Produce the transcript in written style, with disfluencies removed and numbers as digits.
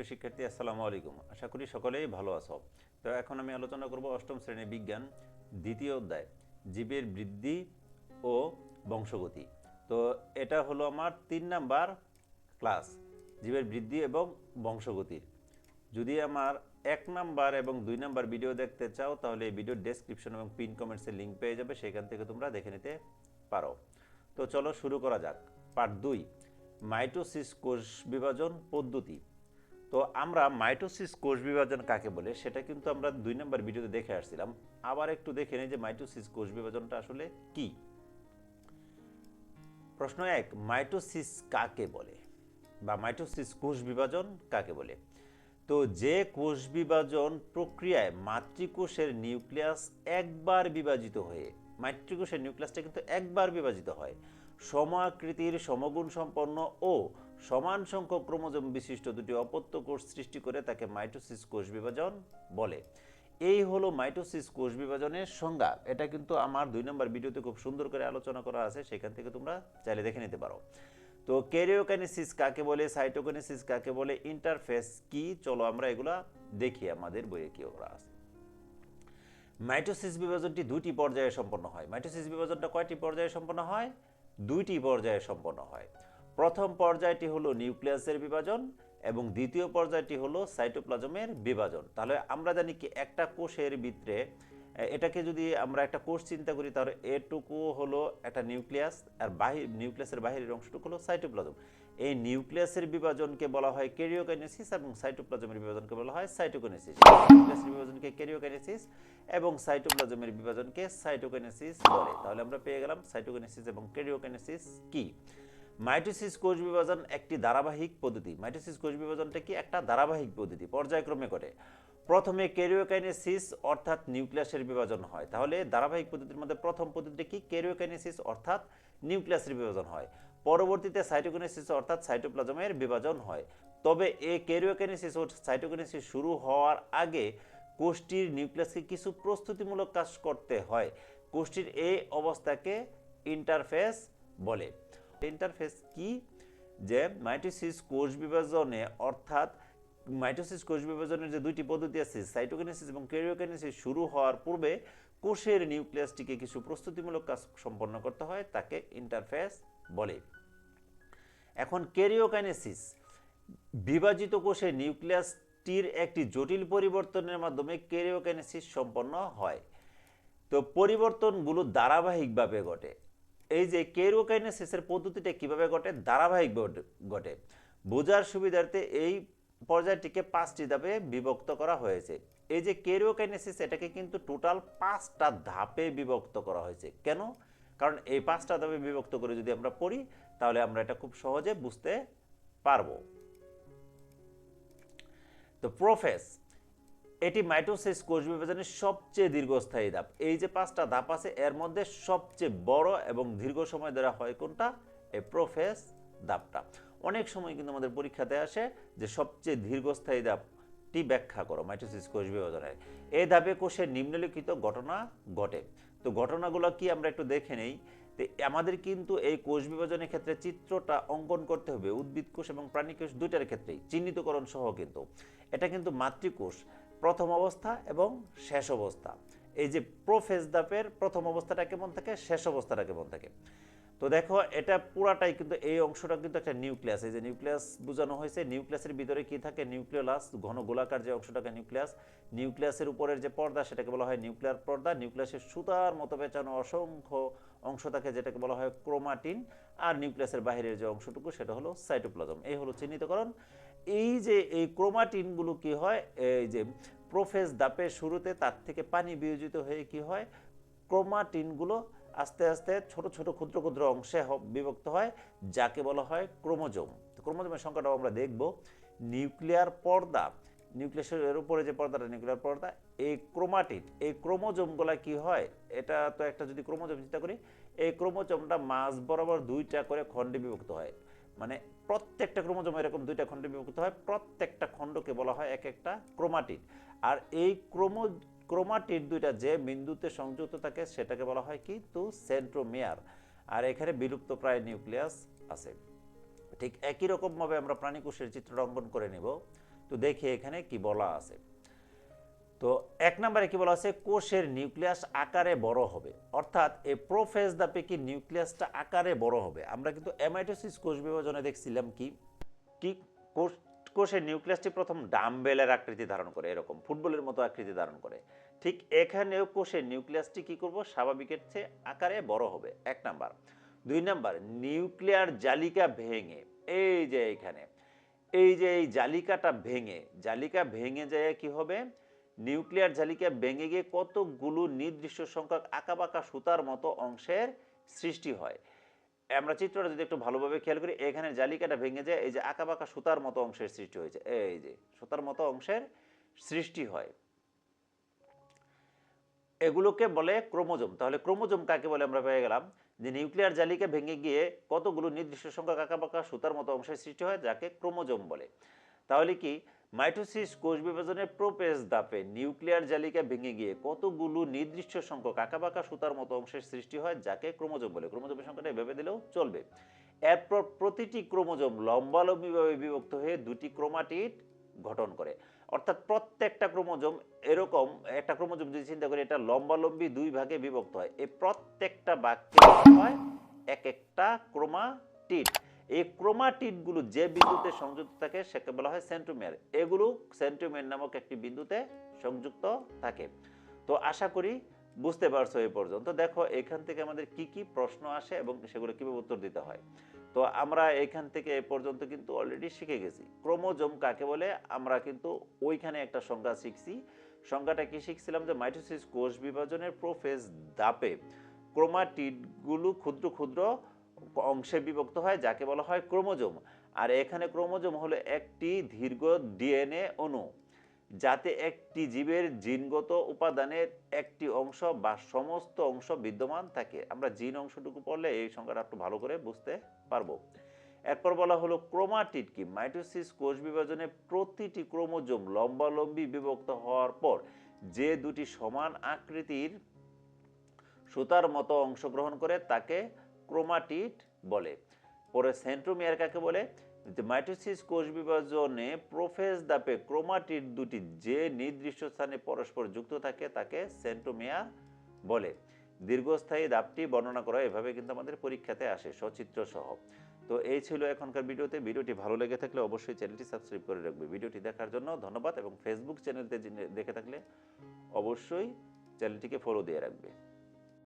সুপ্রিয় শিক্ষার্থী, আসসালামু আলাইকুম। আশা করি সকলেই ভালো আছো। তো এখন আমি আলোচনা করব অষ্টম শ্রেণীর বিজ্ঞান দ্বিতীয় অধ্যায় জীবের বৃদ্ধি ও বংশগতি। তো এটা হলো আমার 3 নাম্বার ক্লাস, জীবের বৃদ্ধি এবং বংশগতির। যদি আমার 1 নাম্বার এবং 2 নাম্বার ভিডিও দেখতে চাও তাহলে এই ভিডিওর ডেসক্রিপশন এবং পিন কমেন্টসের লিঙ্ক পেয়ে যাবে, সেখান থেকে তোমরা দেখে নিতে পারো। তো চলো শুরু করা যাক। পার্ট 2, মাইটোসিস কোষ বিভাজন পদ্ধতি। তো আমরা মাইটোসিস কোষ বিভাজন কাকে বলে সেটা কিন্তু আমরা 2 নম্বর ভিডিওতে দেখে আসছিলাম। আবার একটু দেখে নিই যে মাইটোসিস কোষ বিভাজনটা আসলে কি। প্রশ্ন 1, মাইটোসিস কাকে বলে বা মাইটোসিস কোষ বিভাজন কাকে বলে? তো যে কোষ বিভাজন প্রক্রিয়ায় মাতৃকোষের নিউক্লিয়াস একবার বিভাজিত হয়ে, মাতৃকোষের নিউক্লিয়াসটা কিন্তু একবার বিভাজিত হয়, সমাকৃতির সমগুণ সম্পন্ন ও সমান সংখ্যক ক্রোমোজোম বিশিষ্ট দুটি অপত্য কোষ সৃষ্টি করে তাকে মাইটোসিস কোষ বিভাজন বলে। এই হলো মাইটোসিস কোষ বিভাজনের সংজ্ঞা। এটা কিন্তু আমার 2 নম্বর ভিডিওতে খুব সুন্দর করে আলোচনা করা আছে, সেখান থেকে তোমরা চাইলে দেখে নিতে পারো। তো ক্যারিওকাইনেসিস কাকে বলে, সাইটোকাইনেসিস কাকে বলে, ইন্টারফেস কি, চলো আমরা এগুলা দেখি আমাদের বইয়ে কি করা আছে। মাইটোসিস বিভাজনটি 2টি পর্যায়ে সম্পন্ন হয়। মাইটোসিস বিভাজনটা কয়টি পর্যায়ে সম্পন্ন হয়? 2টি পর্যায়ে সম্পন্ন হয়। প্রথম পর্যায়টি হলো নিউক্লিয়াসের বিভাজন এবং দ্বিতীয় পর্যায়টি হলো সাইটোপ্লাজমের বিভাজন। তাহলে আমরা জানি কি একটা কোষের ভিতরে, এটাকে যদি আমরা একটা কোষ চিন্তা করি তাহলে এটুকু হলো একটা নিউক্লিয়াস আর নিউক্লিয়াসের বাহিরের অংশটুকু হলো সাইটোপ্লাজম। এই নিউক্লিয়াসের বিভাজনকে বলা হয় ক্যারিওকাইনেসিস এবং সাইটোপ্লাজমের বিভাজনকে বলা হয় সাইটোকাইনেসিস। নিউক্লিয়াসের বিভাজনকে ক্যারিওকাইনেসিস এবং সাইটোপ্লাজমের বিভাজনকে সাইটোকাইনেসিস বলে। তাহলে আমরা পেয়ে গেলাম সাইটোকাইনেসিস এবং ক্যারিওকাইনেসিস কি। মাইটোসিস কোষ বিভাজন একটি ধারাবাহিক পদ্ধতি। মাইটোসিস কোষ বিভাজনটা কি একটা ধারাবাহিক পদ্ধতি, পর্যায়ক্রমে ঘটে। প্রথমে ক্যারিওকাইনেসিস অর্থাৎ নিউক্লিয়াসের বিভাজন হয়। তাহলে ধারাবাহিক পদ্ধতির মধ্যে প্রথম পদ্ধতিটি কি? ক্যারিওকাইনেসিস অর্থাৎ নিউক্লিয়াসের বিভাজন হয়। পরবর্তীতে সাইটোকাইনেসিস অর্থাৎ সাইটোপ্লাজমের বিভাজন হয়। তবে এই ক্যারিওকাইনেসিস ও সাইটোকাইনেসিস শুরু হওয়ার আগে কোষটির নিউক্লিয়াসকে কিছু প্রস্তুতিমূলক কাজ করতে হয়। কোষটির এই অবস্থাকে ইন্টারফেস বলে। ইন্টারফেস কি? যে মাইটোসিস কোষ বিভাজনে অর্থাৎ মাইটোসিস কোষ বিভাজনের যে 2টি পদ্ধতি আছে, সাইটোকাইনেসিস এবং ক্যারিওকাইনেসিস, শুরু হওয়ার পূর্বে কোষের নিউক্লিয়াসটিকে কিছু প্রস্তুতিমূলক কাজ সম্পন্ন করতে হয়, তাকে ইন্টারফেস বলে। এখন ক্যারিওকাইনেসিস, বিভাজিত কোষের নিউক্লিয়াসটির একটি জটিল পরিবর্তনের মাধ্যমে ক্যারিওকাইনেসিস সম্পন্ন হয়। তো পরিবর্তনগুলো ধারাবাহিকভাবে ঘটে। এই যে ক্যারিওকাইনেসিসের পদ্ধতিটা কিভাবে ঘটে? ধারাবাহিকভাবে ঘটে। বোঝার সুবিধার্থে এই পর্যায়টিকে 5টি ধাপে বিভক্ত করা হয়েছে। এই যে ক্যারিওকাইনেসিস, এটাকে কিন্তু টোটাল 5টা ধাপে বিভক্ত করা হয়েছে। কেন? কারণ এই 5টা ধাপে বিভক্ত করে যদি আমরা পড়ি তাহলে আমরা এটা খুব সহজে বুঝতে পারবো। তো প্রোফেজ, এটি মাইটোসিস কোষ বিভাজনের সবচেয়ে দীর্ঘস্থায়ী ধাপ। এই যে 5টা ধাপ আছে এর মধ্যে সবচেয়ে বড় এবং দীর্ঘ সময় ধরে হয় কোনটা? এই প্রোফেজ ধাপটা। অনেক সময় কিন্তু আমাদের পরীক্ষাতে আসে যে সবচেয়ে দীর্ঘস্থায়ী ধাপটি ব্যাখ্যা করো মাইটোসিস কোষ বিভাজনের। এই ধাপে কোষের নিম্নলিখিত ঘটনা ঘটে। তো ঘটনাগুলো কি আমরা একটু দেখে নেই। তো আমাদের কিন্তু এই কোষ বিভাজনের ক্ষেত্রে চিত্রটা অঙ্কন করতে হবে উদ্ভিদ কোষ এবং প্রাণী কোষ দুইটার ক্ষেত্রেই, চিহ্নিতকরণ সহ। কিন্তু এটা কিন্তু মাতৃকোষ প্রথম অবস্থা এবং শেষ অবস্থা। এই যে প্রোফেজ ধাপের প্রথম অবস্থাটা কেমন থাকে, শেষ অবস্থাটা কেমন থাকে। তো দেখো এটা পুরাটাই কিন্তু এই অংশটা কিন্তু একটা নিউক্লিয়াস। এই যে নিউক্লিয়াস বোঝানো হয়েছে, নিউক্লিয়াসের ভিতরে কি থাকে? নিউক্লিওলাস, ঘন গোলাকার যে অংশটাকে নিউক্লিয়াস। নিউক্লিয়াসের উপরের যে পর্দা সেটাকে বলা হয় নিউক্লিয়ার পর্দা। নিউক্লিয়াসের সুতার মতো পেঁচানো অসংখ্য অংশ থাকে যেটাকে বলা হয় ক্রোমাটিন। আর নিউক্লিয়াসের বাহিরের যে অংশটুকু সেটা হলো সাইটোপ্লাজম। এই হলো চিহ্নিতকরণ। এই যে এই ক্রোমাটিনগুলো কি হয়, এই যে প্রোফেজ ধাপের শুরুতে তার থেকে পানি বিয়োজিত হয়ে কি হয়, ক্রোমাটিনগুলো আস্তে আস্তে ছোট ছোট ক্ষুদ্র ক্ষুদ্র অংশে বিভক্ত হয়, যাকে বলা হয় ক্রোমোজোম। ক্রোমোজোমের সংখ্যাটাও আমরা দেখব। নিউক্লিয়ার পর্দা, নিউক্লিয়াসের উপরে যে পর্দাটা নিউক্লিয়ার পর্দা, এই ক্রোমাটিড, এই ক্রোমোজোমগুলো কি হয়, এটা তো একটা যদি ক্রোমোজোম চিন্তা করি, এই ক্রোমোজোমটা মাঝ বরাবর 2টা করে খণ্ডে বিভক্ত হয়। মানে প্রত্যেকটা ক্রোমোজোম এরকম 2টা খণ্ডে বিভক্ত হয়, প্রত্যেকটা খণ্ডকে বলা হয় এক একটা ক্রোমাটিড। আর এই ক্রোমাটিড 2টা যে বিন্দুতে সংযুক্ত থাকে সেটাকে বলা হয় কি? তো সেন্ট্রোমিয়ার। আর এখানে বিলুপ্ত প্রায় নিউক্লিয়াস আছে। ঠিক একই রকম ভাবে আমরা প্রাণী কোষের চিত্রটা অঙ্কন করে নেব। তো দেখি এখানে কি বলা আছে। তো 1 নম্বরে কি বলা আছে, কোষের নিউক্লিয়াস আকারে বড় হবে, অর্থাৎ এই প্রোফেজ ধাপে কি নিউক্লিয়াসটা আকারে বড় হবে। আমরা কিন্তু এমাইটোসিস কোষ বিভাজনে দেখছিলাম কি কি কোষের নিউক্লিয়াসটি প্রথম ডাম্বেলের আকৃতি ধারণ করে, এরকম ফুটবলের মতো আকৃতি ধারণ করে। ঠিক এখানেও কোষের নিউক্লিয়াসটি কি করব, স্বাভাবিকের চেয়ে আকারে বড় হবে, 1 নাম্বার। 2 নাম্বার, নিউক্লিয়ার জালিকা ভেঙে, এই যে এখানে এই যে এই জালিকা ভেঙে যায় কি হবে, নিউক্লিয়ার জালিকা ভেঙে গিয়ে কতগুলো নির্দিষ্ট সংখ্যক আঁকাবাঁকা সুতার মতো অংশের সৃষ্টি হয়। আমরা চিত্রটা যদি একটু ভালোভাবে খেয়াল করি, এখানে জালিকাটা ভেঙে যায়, এই যে আঁকাবাঁকা সুতার মতো অংশের সৃষ্টি হয়েছে, এই যে সুতার মতো অংশের সৃষ্টি হয়, এগুলোকে বলে ক্রোমোজোম। তাহলে ক্রোমোজোম কাকে বলে আমরা পেয়ে গেলাম যে নিউক্লিয়ার জালিকা ভেঙে গিয়ে কতগুলো নির্দিষ্ট সংখ্যক আঁকাবাঁকা সুতার মতো অংশের সৃষ্টি হয়, যাকে ক্রোমোজোম বলে। তাহলে কি মাইটোসিস কোষ বিভাজনের প্রোফেজ ধাপে নিউক্লিয়ার জালিকা ভেঙে গিয়ে কতগুলো নির্দিষ্ট সংখ্যক আঁকাবাঁকা সুতার মতো অংশের সৃষ্টি হয়, যাকে ক্রোমোজোম বলে। ক্রোমোজোমের সংখ্যাটা ভেবে দিলেও চলবে। এরপর প্রতিটি ক্রোমোজোম লম্বালম্বিভাবে বিভক্ত হয়ে দুটি ক্রোমাটিড গঠন করে, অর্থাৎ প্রত্যেকটা ক্রোমোজোম এরকম, একটা ক্রোমোজোম যদি চিন্তা করি এটা লম্বালম্বি 2 ভাগে বিভক্ত হয়, এই প্রত্যেকটা ভাগকে হয় এক একটা ক্রোমাটিড। এই ক্রোমাটিডগুলো যে বিন্দুতে সংযুক্ত থাকে সেকে বলা হয় সেন্ট্রোমিয়ার। এগুলো সেন্ট্রোমিয়ার নামক একটি বিন্দুতে সংযুক্ত থাকে। তো আশা করি বুঝতে পারছো এই পর্যন্ত। দেখো এখান থেকে আমাদের কি কি প্রশ্ন আসে এবং সেগুলো কিভাবে উত্তর দিতে হয়। তো আমরা এখান থেকে এ পর্যন্ত কিন্তু অলরেডি শিখে গেছি ক্রোমোজোম কাকে বলে। আমরা কিন্তু ওইখানে একটা সংজ্ঞা শিখছি। সংজ্ঞাটা কি শিখছিলাম যে মাইটোসিস কোষ বিভাজনের প্রোফেজ ধাপে ক্রোমাটিডগুলো ক্ষুদ্র ক্ষুদ্র অংশে বিভক্ত হয়, যাকে বলা হয় ক্রোমোজোম। আর এখানে ক্রোমোজোম হলো একটি দীর্ঘ ডিএনএ অণু, যাতে একটি জীবের জিনগত উপাদানের একটি অংশ বা সমস্ত অংশ বিদ্যমান থাকে। আমরা জিন অংশটুকু পড়লে এই সংখ্যাটা একটু ভালো করে বুঝতে পারবো। এরপর বলা হলো ক্রোমাটিড কি, মাইটোসিস কোষ বিভাজনে প্রতিটি ক্রোমোজোম লম্বালম্বি বিভক্ত হওয়ার পর যে দুটি সমান আকৃতির সুতার মতো অংশগ্রহণ করে তাকে ক্রোমাটিড বলে। পরে সেন্ট্রোমিয়ার কাকে বলে, মাইটোসিস কোষ বিভাজনে প্রোফেজ ধাপে ক্রোমাটিড দুটি যে নির্দিষ্ট স্থানে পরস্পর যুক্ত থাকে তাকে সেন্ট্রোমিয়ার বলে। দীর্ঘস্থায়ী ধাপটি বর্ণনা করা এভাবে কিন্তু আমাদের পরীক্ষাতে আসে সচিত্র সহ। তো এই ছিল এখনকার ভিডিওতে। ভিডিওটি ভালো লেগে থাকলে অবশ্যই চ্যানেলটি সাবস্ক্রাইব করে রাখবে। ভিডিওটি দেখার জন্য ধন্যবাদ এবং ফেসবুক চ্যানেলতে দেখে থাকলে অবশ্যই চ্যানেলটিকে ফলো দিয়ে রাখবে।